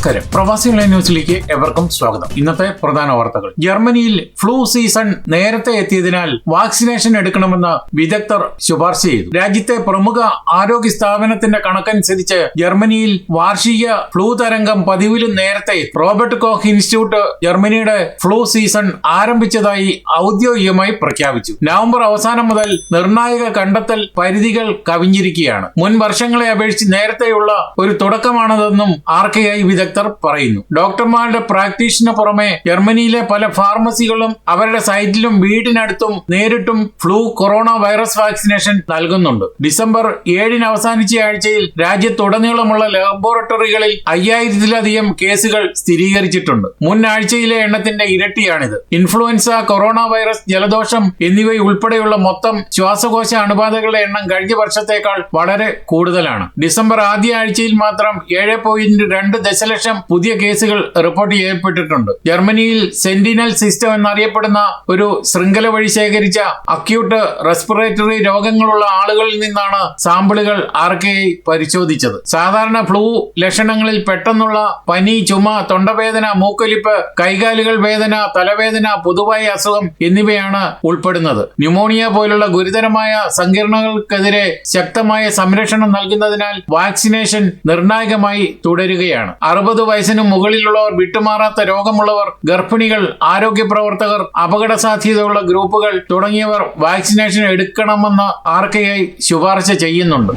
നമസ്കാരം. പ്രവാസി ഓൺലൈൻ ന്യൂസിലേക്ക് എവർക്കും സ്വാഗതം. ഇന്നത്തെ പ്രധാന വാർത്തകൾ. ജർമ്മനിയിൽ ഫ്ലൂ സീസൺ നേരത്തെ എത്തിയതിനാൽ വാക്സിനേഷൻ എടുക്കണമെന്ന് വിദഗ്ധർ ശുപാർശ ചെയ്തു. രാജ്യത്തെ പ്രമുഖ ആരോഗ്യ സ്ഥാപനത്തിന്റെ കണക്കനുസരിച്ച് ജർമ്മനിയിൽ വാർഷിക ഫ്ലൂ തരംഗം പതിവിലും നേരത്തെ റോബർട്ട് കോഹ് ഇൻസ്റ്റിറ്റ്യൂട്ട് ജർമ്മനിയുടെ ഫ്ലൂ സീസൺ ആരംഭിച്ചതായി ഔദ്യോഗികമായി പ്രഖ്യാപിച്ചു. നവംബർ അവസാനം മുതൽ നിർണായക കണ്ടെത്തൽ പരിധികൾ കവിഞ്ഞിരിക്കുകയാണ്. മുൻ വർഷങ്ങളെ അപേക്ഷിച്ച് നേരത്തെയുള്ള ഒരു തുടക്കമാണതെന്നും RKI വിദഗ്ധർ പറയുന്നു. ഡോക്ടർമാരുടെ പ്രാക്ടീസിന് പുറമെ ജർമ്മനിയിലെ പല ഫാർമസികളും അവരുടെ സൈറ്റിലും വീടിനടുത്തും നേരിട്ടും ഫ്ലൂ കൊറോണ വൈറസ് വാക്സിനേഷൻ നൽകുന്നുണ്ട്. ഡിസംബർ 7 അവസാനിച്ച ആഴ്ചയിൽ രാജ്യത്തുടനീളമുള്ള ലബോറട്ടറികളിൽ 5000-ലധികം കേസുകൾ സ്ഥിരീകരിച്ചിട്ടുണ്ട്. മുൻ ആഴ്ചയിലെ എണ്ണത്തിന്റെ ഇരട്ടിയാണിത്. ഇൻഫ്ലുവൻസ, കൊറോണ വൈറസ്, ജലദോഷം എന്നിവയുൾപ്പെടെയുള്ള മൊത്തം ശ്വാസകോശ അണുബാധകളുടെ എണ്ണം കഴിഞ്ഞ വർഷത്തേക്കാൾ വളരെ കൂടുതലാണ്. ഡിസംബർ ആദ്യ ആഴ്ചയിൽ മാത്രം 7.2 ദശലക്ഷം പുതിയ കേസുകൾ റിപ്പോർട്ട് ചെയ്യപ്പെട്ടിട്ടുണ്ട്. ജർമ്മനിയിൽ സെന്റിനൽ സിസ്റ്റം എന്നറിയപ്പെടുന്ന ഒരു ശൃംഖല വഴി ശേഖരിച്ച അക്യൂട്ട് റെസ്പിറേറ്ററി രോഗങ്ങളുള്ള ആളുകളിൽ നിന്നാണ് സാമ്പിളുകൾ RKI പരിശോധിച്ചത്. സാധാരണ ഫ്ലൂ ലക്ഷണങ്ങളിൽ പെട്ടെന്നുള്ള പനി, ചുമ, തൊണ്ടവേദന, മൂക്കൊലിപ്പ്, കൈകാലുകൾ വേദന, തലവേദന, പൊതുവായ അസുഖം എന്നിവയാണ് ഉൾപ്പെടുന്നത്. ന്യൂമോണിയ പോലുള്ള ഗുരുതരമായ സങ്കീർണതകൾക്കെതിരെ ശക്തമായ സംരക്ഷണം നൽകുന്നതിനാൽ വാക്സിനേഷൻ നിർണായകമായി തുടരുകയാണ്. 60 വയസ്സിന് മുകളിലുള്ളവർ, വിട്ടുമാറാത്ത രോഗമുള്ളവർ, ഗർഭിണികൾ, ആരോഗ്യ പ്രവർത്തകർ, അപകട സാധ്യതയുള്ള ഗ്രൂപ്പുകൾ തുടങ്ങിയവർ വാക്സിനേഷൻ എടുക്കണമെന്ന് RKI ശുപാർശ ചെയ്യുന്നുണ്ട്.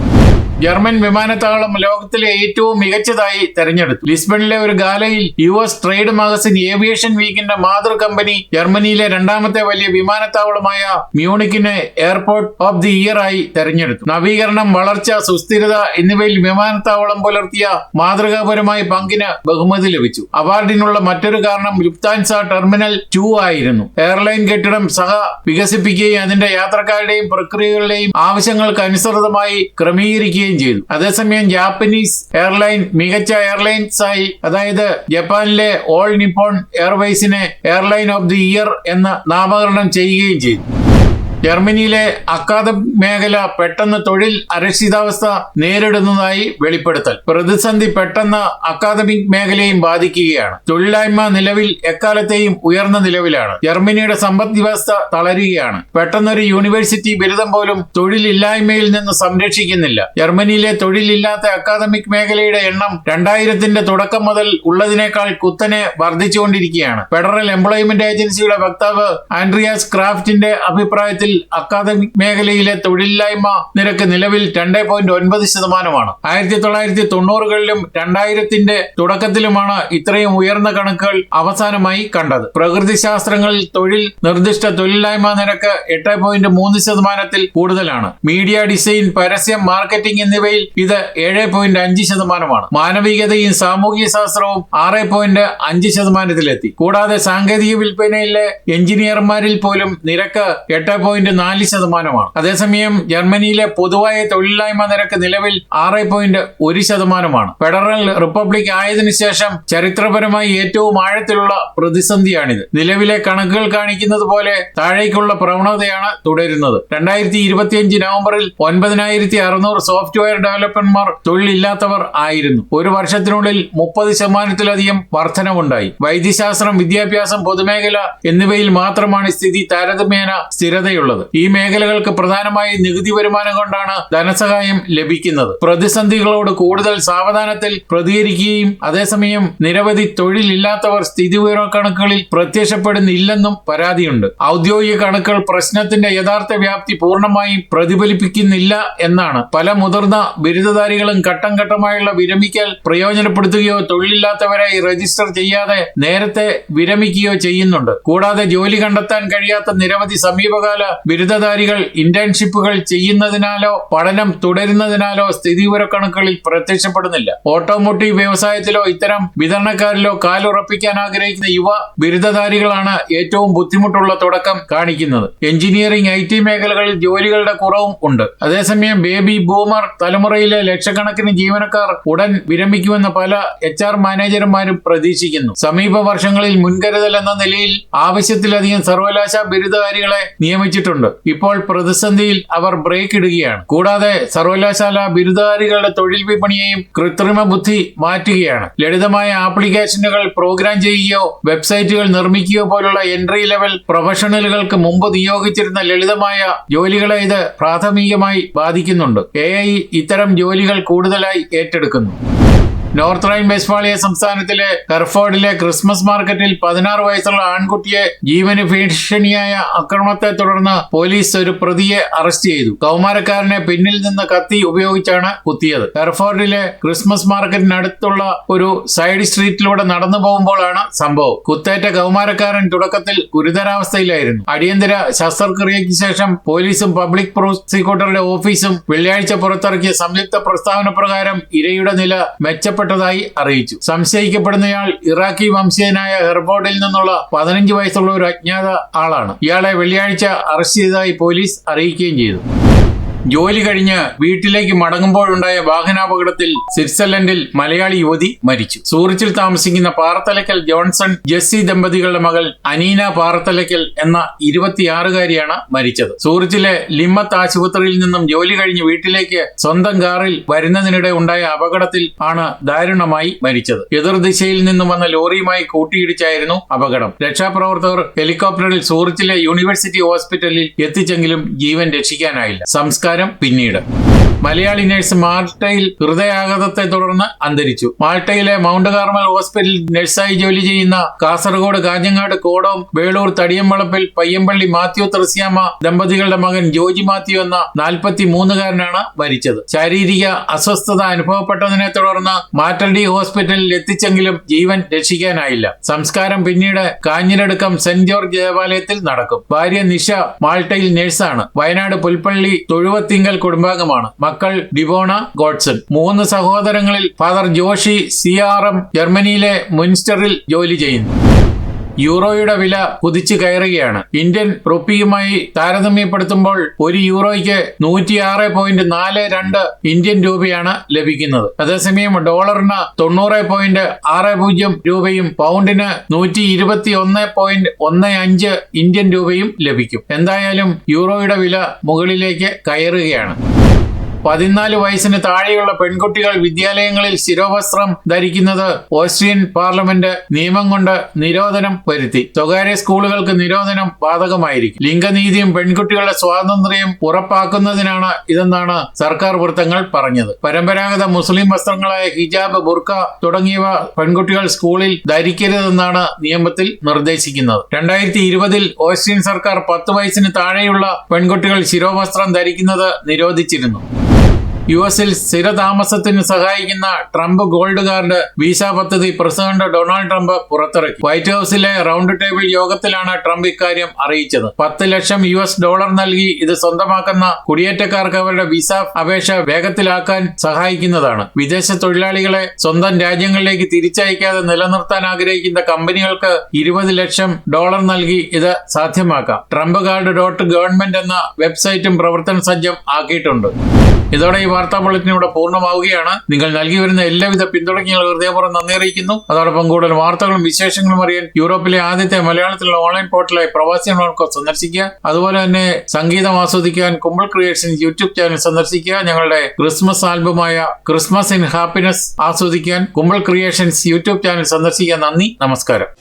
ജർമ്മൻ വിമാനത്താവളം ലോകത്തിലെ ഏറ്റവും മികച്ചതായി തെരഞ്ഞെടുത്തു. ലിസ്ബണിലെ ഒരു ഗാലയിൽ US ട്രേഡ് മാഗസിൻ ഏവിയേഷൻ വീക്കിന്റെ മാതൃ കമ്പനി ജർമ്മനിയിലെ രണ്ടാമത്തെ വലിയ വിമാനത്താവളമായ മ്യൂണിക്കിനെ എയർപോർട്ട് ഓഫ് ദി ഇയർ ആയി തെരഞ്ഞെടുത്തു. നവീകരണം, വളർച്ച, സുസ്ഥിരത എന്നിവയിൽ വിമാനത്താവളം പുലർത്തിയ മാതൃകാപരമായ പങ്കിന് ബഹുമതി ലഭിച്ചു. അവാർഡിനുള്ള മറ്റൊരു കാരണം ലുഫ്താൻസ ടെർമിനൽ 2 ആയിരുന്നു. എയർലൈൻ കെട്ടിടം വികസിപ്പിക്കുകയും അതിന്റെ യാത്രക്കാരുടെയും പ്രക്രിയകളുടെയും ആവശ്യങ്ങൾക്ക് അനുസൃതമായി ക്രമീകരിക്കുകയും ചെയ്തു. അതേസമയം ജാപ്പനീസ് എയർലൈൻ മികച്ച എയർലൈൻസായി, അതായത് ജപ്പാനിലെ ഓൾ നിപ്പോൺ എയർവേസിനെ എയർലൈൻ ഓഫ് ദി ഇയർ എന്ന് നാമകരണം ചെയ്യുകയും ചെയ്തു. ജർമ്മനിയിലെ അക്കാദമിക് മേഖല പെട്ടെന്ന് തൊഴിൽ അരക്ഷിതാവസ്ഥ നേരിടുന്നതായി വെളിപ്പെടുത്തൽ. പ്രതിസന്ധി പെട്ടെന്ന് അക്കാദമിക് മേഖലയും ബാധിക്കുകയാണ്. തൊഴിലില്ലായ്മ നിലവിൽ എക്കാലത്തെയും ഉയർന്ന നിലവിലാണ്. ജർമ്മനിയുടെ സമ്പദ് വ്യവസ്ഥ തളരുകയാണ്. പെട്ടെന്നൊരു യൂണിവേഴ്സിറ്റി ബിരുദം പോലും തൊഴിലില്ലായ്മയിൽ നിന്ന് സംരക്ഷിക്കുന്നില്ല. ജർമ്മനിയിലെ തൊഴിലില്ലാത്ത അക്കാദമിക് മേഖലയുടെ എണ്ണം 2000-ന്റെ തുടക്കം മുതൽ ഉള്ളതിനേക്കാൾ കുത്തനെ വർദ്ധിച്ചുകൊണ്ടിരിക്കുകയാണ്. ഫെഡറൽ എംപ്ലോയ്മെന്റ് ഏജൻസിയുടെ വക്താവ് ആൻഡ്രിയാസ് ക്രാഫ്റ്റിന്റെ അഭിപ്രായത്തിൽ അക്കാദമിക് മേഖലയിലെ തൊഴിലില്ലായ്മ നിരക്ക് നിലവിൽ 2.9%. 1990-കളിലും 2000-ന്റെ തുടക്കത്തിലുമാണ് ഇത്രയും ഉയർന്ന കണക്കുകൾ അവസാനമായി കണ്ടത്. പ്രകൃതി ശാസ്ത്രങ്ങളിൽ തൊഴിൽ നിർദ്ദിഷ്ട തൊഴിലില്ലായ്മ നിരക്ക് 8.3%-ൽ കൂടുതലാണ്. മീഡിയ, ഡിസൈൻ, പരസ്യം, മാർക്കറ്റിംഗ് എന്നിവയിൽ ഇത് 7.5%. മാനവികതയും സാമൂഹിക ശാസ്ത്രവും 6.5%-ലെത്തി. കൂടാതെ സാങ്കേതിക വിൽപ്പനയിലെ എഞ്ചിനീയർമാരിൽ പോലും നിരക്ക് 8.4%. അതേസമയം ജർമ്മനിയിലെ പൊതുവായ തൊഴിലില്ലായ്മ നിരക്ക് നിലവിൽ 6.1%. ഫെഡറൽ റിപ്പബ്ലിക് ആയതിനു ശേഷം ചരിത്രപരമായി ഏറ്റവും ആഴത്തിലുള്ള പ്രതിസന്ധിയാണിത്. നിലവിലെ കണക്കുകൾ കാണിക്കുന്നത് പോലെ താഴേക്കുള്ള പ്രവണതയാണ് തുടരുന്നത്. 2025 നവംബറിൽ 9600 സോഫ്റ്റ്വെയർ ഡെവലപ്പർമാർ തൊഴിലില്ലാത്തവർ ആയിരുന്നു. ഒരു വർഷത്തിനുള്ളിൽ 30%-ലധികം വർധനവുണ്ടായി. വൈദ്യശാസ്ത്രം, വിദ്യാഭ്യാസം, പൊതുമേഖല എന്നിവയിൽ മാത്രമാണ് സ്ഥിതി താരതമ്യേന സ്ഥിരതയുള്ളത്. ഈ മേഖലകൾക്ക് പ്രധാനമായി നികുതി വരുമാനം കൊണ്ടാണ് ധനസഹായം ലഭിക്കുന്നത്. പ്രതിസന്ധികളോട് കൂടുതൽ സാവധാനത്തിൽ പ്രതികരിക്കുകയും അതേസമയം നിരവധി തൊഴിലില്ലാത്തവർ സ്ഥിതിവിവരക്കണക്കുകളിൽ പ്രത്യക്ഷപ്പെടുന്നില്ലെന്നും പരാതിയുണ്ട്. ഔദ്യോഗിക കണക്കുകൾ പ്രശ്നത്തിന്റെ യഥാർത്ഥ വ്യാപ്തി പൂർണ്ണമായും പ്രതിഫലിപ്പിക്കുന്നില്ല എന്നാണ്. പല മുതിർന്ന ബിരുദധാരികളും ഘട്ടം ഘട്ടമായുള്ള വിരമിക്കൽ പ്രയോജനപ്പെടുത്തുകയോ തൊഴിലില്ലാത്തവരായി രജിസ്റ്റർ ചെയ്യാതെ നേരത്തെ വിരമിക്കുകയോ ചെയ്യുന്നുണ്ട്. കൂടാതെ ജോലി കണ്ടെത്താൻ കഴിയാത്ത നിരവധി സമീപകാല ബിരുദധാരികൾ ഇന്റേൺഷിപ്പുകൾ ചെയ്യുന്നതിനാലോ പഠനം തുടരുന്നതിനാലോ സ്ഥിതിവിവരക്കണക്കുകളിൽ പ്രത്യക്ഷപ്പെടുന്നില്ല. ഓട്ടോമോട്ടീവ് വ്യവസായത്തിലോ ഇത്തരം വിതരണക്കാരിലോ കാലുറപ്പിക്കാൻ ആഗ്രഹിക്കുന്ന യുവ ബിരുദധാരികളാണ് ഏറ്റവും ബുദ്ധിമുട്ടുള്ള തുടക്കം കാണിക്കുന്നത്. എഞ്ചിനീയറിംഗ്, IT മേഖലകളിൽ ജോലികളുടെ കുറവും ഉണ്ട്. അതേസമയം ബേബി ബൂമർ തലമുറയിലെ ലക്ഷക്കണക്കിന് ജീവനക്കാർ ഉടൻ വിരമിക്കുമെന്ന് പല HR മാനേജർമാരും പ്രതീക്ഷിക്കുന്നു. സമീപ വർഷങ്ങളിൽ മുൻകരുതൽ എന്ന നിലയിൽ ആവശ്യത്തിലധികം സർവകലാശാല ബിരുദധാരികളെ നിയമിച്ചിട്ടുണ്ട്. ലഭിച്ചിട്ടുണ്ട്. ഇപ്പോൾ പ്രതിസന്ധിയിൽ അവർ ബ്രേക്ക് ഇടുകയാണ്. കൂടാതെ സർവകലാശാല ബിരുദധാരികളുടെ തൊഴിൽ വിപണിയെയും കൃത്രിമ ബുദ്ധി മാറ്റുകയാണ്. ലളിതമായ ആപ്ലിക്കേഷനുകൾ പ്രോഗ്രാം ചെയ്യുകയോ വെബ്സൈറ്റുകൾ നിർമ്മിക്കുകയോ പോലുള്ള എൻട്രി ലെവൽ പ്രൊഫഷണലുകൾക്ക് മുമ്പ് നിയോഗിച്ചിരുന്ന ലളിതമായ ജോലികളെ ഇത് പ്രാഥമികമായി ബാധിക്കുന്നുണ്ട്. AI ഇത്തരം ജോലികൾ കൂടുതലായി ഏറ്റെടുക്കുന്നു. നോർത്ത് റൈൻ വെസ്റ്റ്ഫാളിയ സംസ്ഥാനത്തിലെ ഹെർഫോർഡിലെ ക്രിസ്മസ് മാർക്കറ്റിൽ 16 വയസ്സുള്ള ആൺകുട്ടിയെ ജീവന് ഭീഷണിയായ ആക്രമണത്തെ തുടർന്ന് പോലീസ് ഒരു പ്രതിയെ അറസ്റ്റ് ചെയ്തു. കൗമാരക്കാരനെ പിന്നിൽ നിന്ന് കത്തി ഉപയോഗിച്ചാണ് കുത്തിയത്. ഹെർഫോർഡിലെ ക്രിസ്മസ് മാർക്കറ്റിനടുത്തുള്ള ഒരു സൈഡ് സ്ട്രീറ്റിലൂടെ നടന്നു പോകുമ്പോഴാണ് സംഭവം. കുത്തേറ്റ കൗമാരക്കാരൻ തുടക്കത്തിൽ ഗുരുതരാവസ്ഥയിലായിരുന്നു. അടിയന്തര ശസ്ത്രക്രിയയ്ക്ക് ശേഷം പോലീസും പബ്ലിക് പ്രോസിക്യൂട്ടറുടെ ഓഫീസും വെള്ളിയാഴ്ച പുറത്തിറക്കിയ സംയുക്ത പ്രസ്താവന പ്രകാരം ഇരയുടെ നില മെച്ചപ്പെട്ടതായി അറിയിച്ചു. സംശയിക്കപ്പെടുന്നയാൾ ഇറാഖി വംശീയനായ ഹെർഫോർഡിൽ നിന്നുള്ള 15 വയസ്സുള്ള ഒരു അജ്ഞാത ആളാണ്. ഇയാളെ വെള്ളിയാഴ്ച അറസ്റ്റ് ചെയ്തതായി പോലീസ് അറിയിക്കുകയും ചെയ്തു. ജോലി കഴിഞ്ഞ് വീട്ടിലേക്ക് മടങ്ങുമ്പോഴുണ്ടായ വാഹനാപകടത്തിൽ സ്വിറ്റ്സർലൻഡിൽ മലയാളി യുവതി മരിച്ചു. സൂറിച്ചിൽ താമസിക്കുന്ന പാറത്തലയ്ക്കൽ ജോൺസൺ ജെസ്സി ദമ്പതികളുടെ മകൾ അനീന പാറത്തലയ്ക്കൽ എന്ന 26-കാരിയാണ് മരിച്ചത്. സൂറിച്ചിലെ ലിമ്മത്ത് ആശുപത്രിയിൽ നിന്നും ജോലി കഴിഞ്ഞ് വീട്ടിലേക്ക് സ്വന്തം കാറിൽ വരുന്നതിനിടെ ഉണ്ടായ അപകടത്തിൽ ആണ് ദാരുണമായി മരിച്ചത്. എതിർദിശയിൽ നിന്നും വന്ന ലോറിയുമായി കൂട്ടിയിടിച്ചായിരുന്നു അപകടം. രക്ഷാപ്രവർത്തകർ ഹെലികോപ്റ്ററിൽ സൂറിച്ചിലെ യൂണിവേഴ്സിറ്റി ഹോസ്പിറ്റലിൽ എത്തിച്ചെങ്കിലും ജീവൻ രക്ഷിക്കാനായില്ല. സംസ്കാരം പിന്നീട്. മലയാളി നഴ്സ് മാൾട്ടയിൽ ഹൃദയാഘാതത്തെ തുടർന്ന് അന്തരിച്ചു. മാൾട്ടയിലെ മൗണ്ട് കാർമൽ ഹോസ്പിറ്റലിൽ നഴ്സായി ജോലി ചെയ്യുന്ന കാസർഗോഡ് കാഞ്ഞങ്ങാട് കോടോം വേളൂർ തടിയമ്പളപ്പിൽ പയ്യമ്പള്ളി മാത്യു ത്രസ്യാമ്മ ദമ്പതികളുടെ മകൻ ജോജി മാത്യു എന്ന 43-കാരനാണ് മരിച്ചത്. ശാരീരിക അസ്വസ്ഥത അനുഭവപ്പെട്ടതിനെ തുടർന്ന് മാറ്റർഡി ഹോസ്പിറ്റലിൽ എത്തിച്ചെങ്കിലും ജീവൻ രക്ഷിക്കാനായില്ല. സംസ്കാരം പിന്നീട് കാഞ്ഞിരടുക്കം സെന്റ് ജോർജ് ദേവാലയത്തിൽ നടക്കും. ഭാര്യ നിഷ മാൾട്ടയിൽ നഴ്സാണ്. വയനാട് പുൽപ്പള്ളി തൊഴുവത്തിങ്കൽ കുടുംബാംഗമാണ്. മക്കൾ ഡിവോണ ഗോഡ്സൺ. 3 സഹോദരങ്ങളിൽ ഫാദർ ജോഷി CRM ജർമ്മനിയിലെ മുൻസ്റ്ററിൽ ജോലി ചെയ്യുന്നു. യൂറോയുടെ വില കുതിച്ചു കയറുകയാണ്. ഇന്ത്യൻ റുപ്പിയുമായി താരതമ്യപ്പെടുത്തുമ്പോൾ ഒരു യൂറോയ്ക്ക് 106.42 ഇന്ത്യൻ രൂപയാണ് ലഭിക്കുന്നത്. അതേസമയം ഡോളറിന് 90.60 രൂപയും പൗണ്ടിന് 121.15 ഇന്ത്യൻ രൂപയും ലഭിക്കും. എന്തായാലും യൂറോയുടെ വില മുകളിലേക്ക് കയറുകയാണ്. 14 വയസ്സിന് താഴെയുള്ള പെൺകുട്ടികൾ വിദ്യാലയങ്ങളിൽ ശിരോവസ്ത്രം ധരിക്കുന്നത് ഓസ്ട്രിയൻ പാർലമെന്റ് നിയമം കൊണ്ട് നിരോധനം വരുത്തി. സ്വകാര്യ സ്കൂളുകൾക്ക് നിരോധനം ബാധകമായിരിക്കും. ലിംഗനീതിയും പെൺകുട്ടികളുടെ സ്വാതന്ത്ര്യവും ഉറപ്പാക്കുന്നതിനാണ് ഇതെന്നാണ് സർക്കാർ വൃത്തങ്ങൾ പറഞ്ഞത്. പരമ്പരാഗത മുസ്ലിം വസ്ത്രങ്ങളായ ഹിജാബ്, ബുർക്ക തുടങ്ങിയവ പെൺകുട്ടികൾ സ്കൂളിൽ ധരിക്കരുതെന്നാണ് നിയമത്തിൽ നിർദ്ദേശിക്കുന്നത്. 2020-ൽ ഓസ്ട്രിയൻ സർക്കാർ 10 വയസ്സിന് താഴെയുള്ള പെൺകുട്ടികൾ ശിരോവസ്ത്രം ധരിക്കുന്നത് നിരോധിച്ചിരുന്നു. US-ൽ സ്ഥിരതാമസത്തിന് സഹായിക്കുന്ന ട്രംപ് ഗോൾഡ് കാർഡ് വിസ പദ്ധതി പ്രസിഡന്റ് ഡൊണാൾഡ് ട്രംപ് പുറത്തിറക്കി. വൈറ്റ് ഹൌസിലെ റൗണ്ട് ടേബിൾ യോഗത്തിലാണ് ട്രംപ് ഇക്കാര്യം അറിയിച്ചത്. $10 ലക്ഷം നൽകി ഇത് സ്വന്തമാക്കുന്ന കുടിയേറ്റക്കാർക്ക് അവരുടെ വിസ അപേക്ഷ വേഗത്തിലാക്കാൻ സഹായിക്കുന്നതാണ്. വിദേശ തൊഴിലാളികളെ സ്വന്തം രാജ്യങ്ങളിലേക്ക് തിരിച്ചയക്കാതെ നിലനിർത്താൻ ആഗ്രഹിക്കുന്ന കമ്പനികൾക്ക് $20 ലക്ഷം നൽകി ഇത് സാധ്യമാക്കാം. ട്രംപ് കാർഡ് .ഗവൺമെന്റ് എന്ന വെബ്സൈറ്റും പ്രവർത്തന സജ്ജം ആക്കിയിട്ടുണ്ട്. ഇതോടെ ഈ വാർത്താ ബുള്ളറ്റിൻ ഇവിടെ പൂർണ്ണമാവുകയാണ്. നിങ്ങൾ നൽകി വരുന്ന എല്ലാവിധ പിന്തുണയ്ക്കും ഹൃദയപൂർവ്വം നന്ദി അറിയിക്കുന്നു. അതോടൊപ്പം കൂടുതൽ വാർത്തകളും വിശേഷങ്ങളും അറിയാൻ യൂറോപ്പിലെ ആദ്യത്തെ മലയാളത്തിലുള്ള ഓൺലൈൻ പോർട്ടലായി പ്രവാസികൾക്ക് സന്ദർശിക്കുക. അതുപോലെ തന്നെ സംഗീതം ആസ്വദിക്കാൻ കുമ്പിൾ ക്രിയേഷൻസ് യൂട്യൂബ് ചാനൽ സന്ദർശിക്കുക. ഞങ്ങളുടെ ക്രിസ്മസ് ആൽബമായ ക്രിസ്മസ് ഇൻ ഹാപ്പിനെസ് ആസ്വദിക്കാൻ കുമ്പിൾ ക്രിയേഷൻസ് യൂട്യൂബ് ചാനൽ സന്ദർശിക്കുക. നന്ദി, നമസ്കാരം.